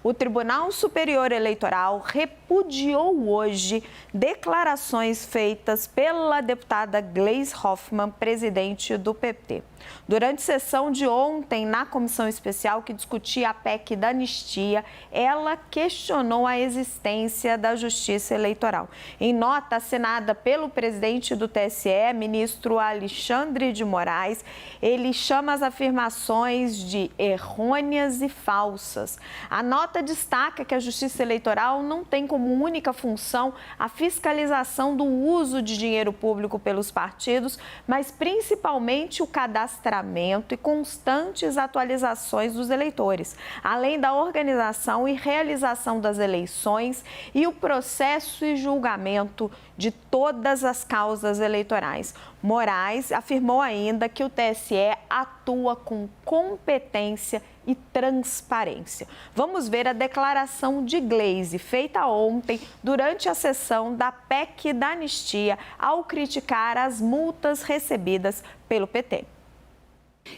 O Tribunal Superior Eleitoral repudiou hoje declarações feitas pela deputada Gleisi Hoffmann, presidente do PT. Durante sessão de ontem, na comissão especial que discutia a PEC da anistia, ela questionou a existência da Justiça Eleitoral. Em nota assinada pelo presidente do TSE, ministro Alexandre de Moraes, ele chama as afirmações de errôneas e falsas. A nota destaca que a Justiça Eleitoral não tem como única função a fiscalização do uso de dinheiro público pelos partidos, mas principalmente o cadastramento e constantes atualizações dos eleitores, além da organização e realização das eleições e o processo e julgamento de todas as causas eleitorais. Moraes afirmou ainda que o TSE atua com competência e transparência. Vamos ver a declaração de Gleisi, feita ontem durante a sessão da PEC da anistia, ao criticar as multas recebidas pelo PT.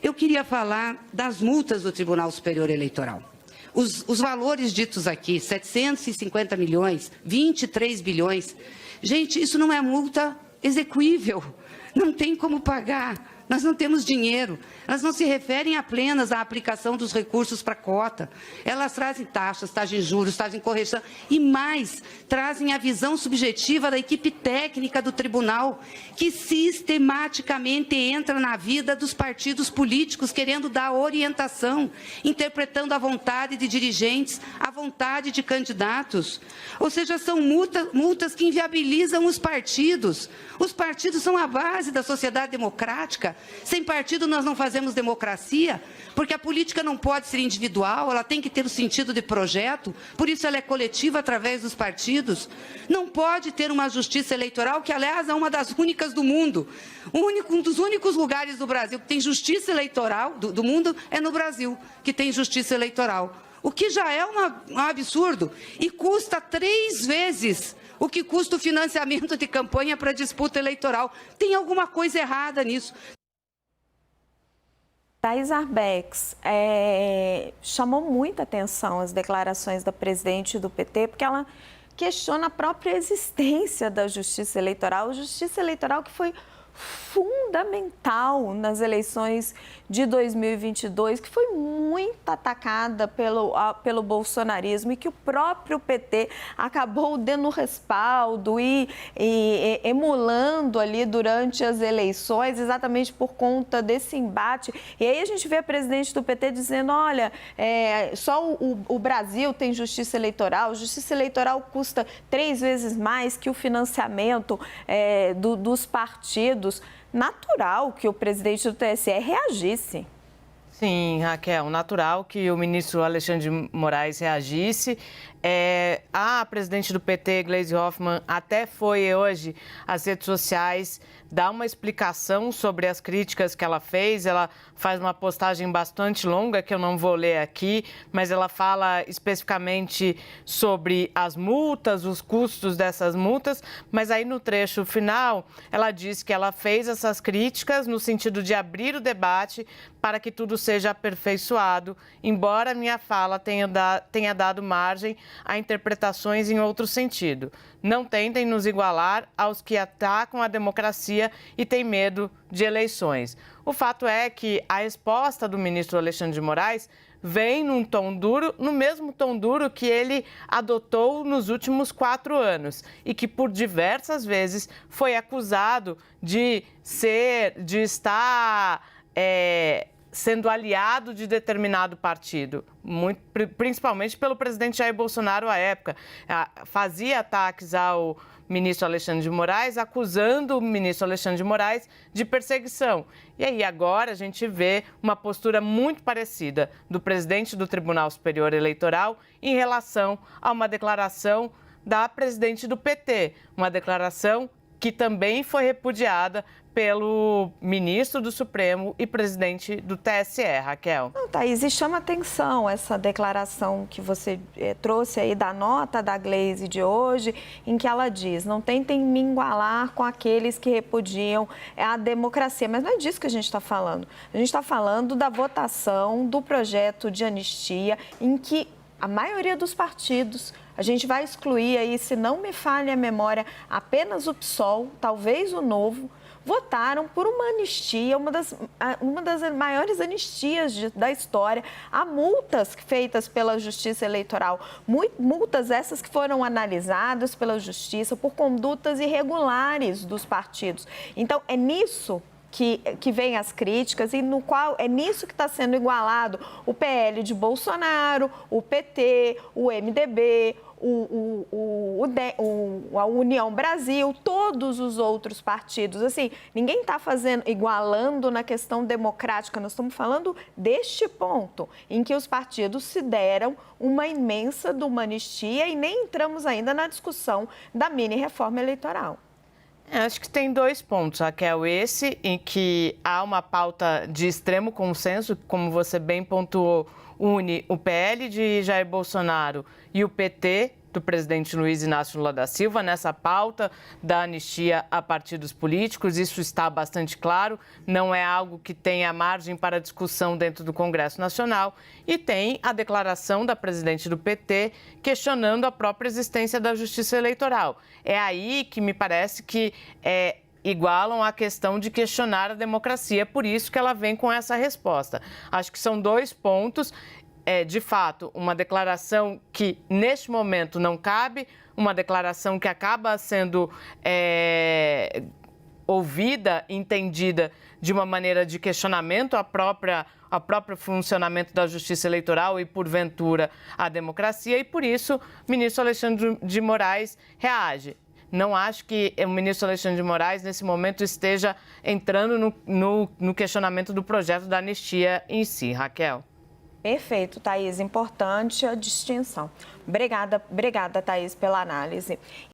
Eu queria falar das multas do Tribunal Superior Eleitoral. Os valores ditos aqui, 750 milhões, 23 bilhões. Gente, isso não é multa exequível, não tem como pagar. Nós não temos dinheiro, elas não se referem apenas à aplicação dos recursos para cota. Elas trazem taxas, taxa em juros, taxa em correção e mais, trazem a visão subjetiva da equipe técnica do tribunal, que sistematicamente entra na vida dos partidos políticos, querendo dar orientação, interpretando a vontade de dirigentes, a vontade de candidatos. Ou seja, são multas que inviabilizam os partidos. Os partidos são a base da sociedade democrática. Sem partido nós não fazemos democracia, porque a política não pode ser individual, ela tem que ter o sentido de projeto, por isso ela é coletiva através dos partidos. Não pode ter uma justiça eleitoral, que aliás é uma das únicas do mundo. Um dos únicos lugares do Brasil que tem justiça eleitoral, do mundo, é no Brasil, que tem justiça eleitoral. O que já é um absurdo e custa 3 vezes o que custa o financiamento de campanha para disputa eleitoral. Tem alguma coisa errada nisso. Thais Arbex, chamou muita atenção as declarações da presidente do PT, porque ela questiona a própria existência da Justiça Eleitoral que foi fundamental nas eleições de 2022, que foi muito atacada pelo bolsonarismo e que o próprio PT acabou dando respaldo e emulando ali durante as eleições, exatamente por conta desse embate. E aí a gente vê a presidente do PT dizendo, olha, só o Brasil tem justiça eleitoral custa 3 vezes mais que o financiamento dos partidos. Natural que o presidente do TSE reagisse. Sim, Raquel, natural que o ministro Alexandre de Moraes reagisse. A presidente do PT, Gleisi Hoffmann, até foi hoje às redes sociais dar uma explicação sobre as críticas que ela fez. Ela faz uma postagem bastante longa, que eu não vou ler aqui, mas ela fala especificamente sobre as multas, os custos dessas multas, mas aí no trecho final ela diz que ela fez essas críticas no sentido de abrir o debate para que tudo seja aperfeiçoado, embora minha fala tenha dado margem a interpretações em outro sentido. Não tentem nos igualar aos que atacam a democracia e têm medo de eleições. O fato é que a resposta do ministro Alexandre de Moraes vem num tom duro, no mesmo tom duro que ele adotou nos últimos 4 anos e que por diversas vezes foi acusado de estar sendo aliado de determinado partido, principalmente pelo presidente Jair Bolsonaro à época. Fazia ataques ao ministro Alexandre de Moraes, acusando o ministro Alexandre de Moraes de perseguição. E aí agora a gente vê uma postura muito parecida do presidente do Tribunal Superior Eleitoral em relação a uma declaração da presidente do PT, uma declaração que também foi repudiada pelo ministro do Supremo e presidente do TSE, Raquel. Não, Thaís, e chama atenção essa declaração que você trouxe aí da nota da Gleisi de hoje, em que ela diz, não tentem me igualar com aqueles que repudiam a democracia. Mas não é disso que a gente está falando. A gente está falando da votação do projeto de anistia, em que a maioria dos partidos, a gente vai excluir aí, se não me falha a memória, apenas o PSOL, talvez o Novo, votaram por uma anistia, uma das maiores anistias da história. Há multas feitas pela Justiça Eleitoral, multas essas que foram analisadas pela Justiça por condutas irregulares dos partidos. Então, é nisso que vem as críticas e no qual é nisso que está sendo igualado o PL de Bolsonaro, o PT, o MDB, a União Brasil, todos os outros partidos. Assim, ninguém está igualando na questão democrática, nós estamos falando deste ponto, em que os partidos se deram uma imensa de uma anistia e nem entramos ainda na discussão da mini-reforma eleitoral. Acho que tem 2 pontos, Raquel. Esse em que há uma pauta de extremo consenso, como você bem pontuou, une o PL de Jair Bolsonaro e o PT do presidente Luiz Inácio Lula da Silva nessa pauta da anistia a partidos políticos. Isso está bastante claro, não é algo que tenha margem para discussão dentro do Congresso Nacional. E tem a declaração da presidente do PT questionando a própria existência da Justiça Eleitoral. É aí que me parece que igualam a questão de questionar a democracia, por isso que ela vem com essa resposta. Acho que são 2 pontos. De fato, uma declaração que, neste momento, não cabe, uma declaração que acaba sendo ouvida, entendida de uma maneira de questionamento ao próprio funcionamento da Justiça Eleitoral e, porventura, a democracia, e, por isso, o ministro Alexandre de Moraes reage. Não acho que o ministro Alexandre de Moraes, nesse momento, esteja entrando no questionamento do projeto da anistia em si. Raquel. Perfeito, Thaís. Importante a distinção. Obrigada, Thaís, pela análise.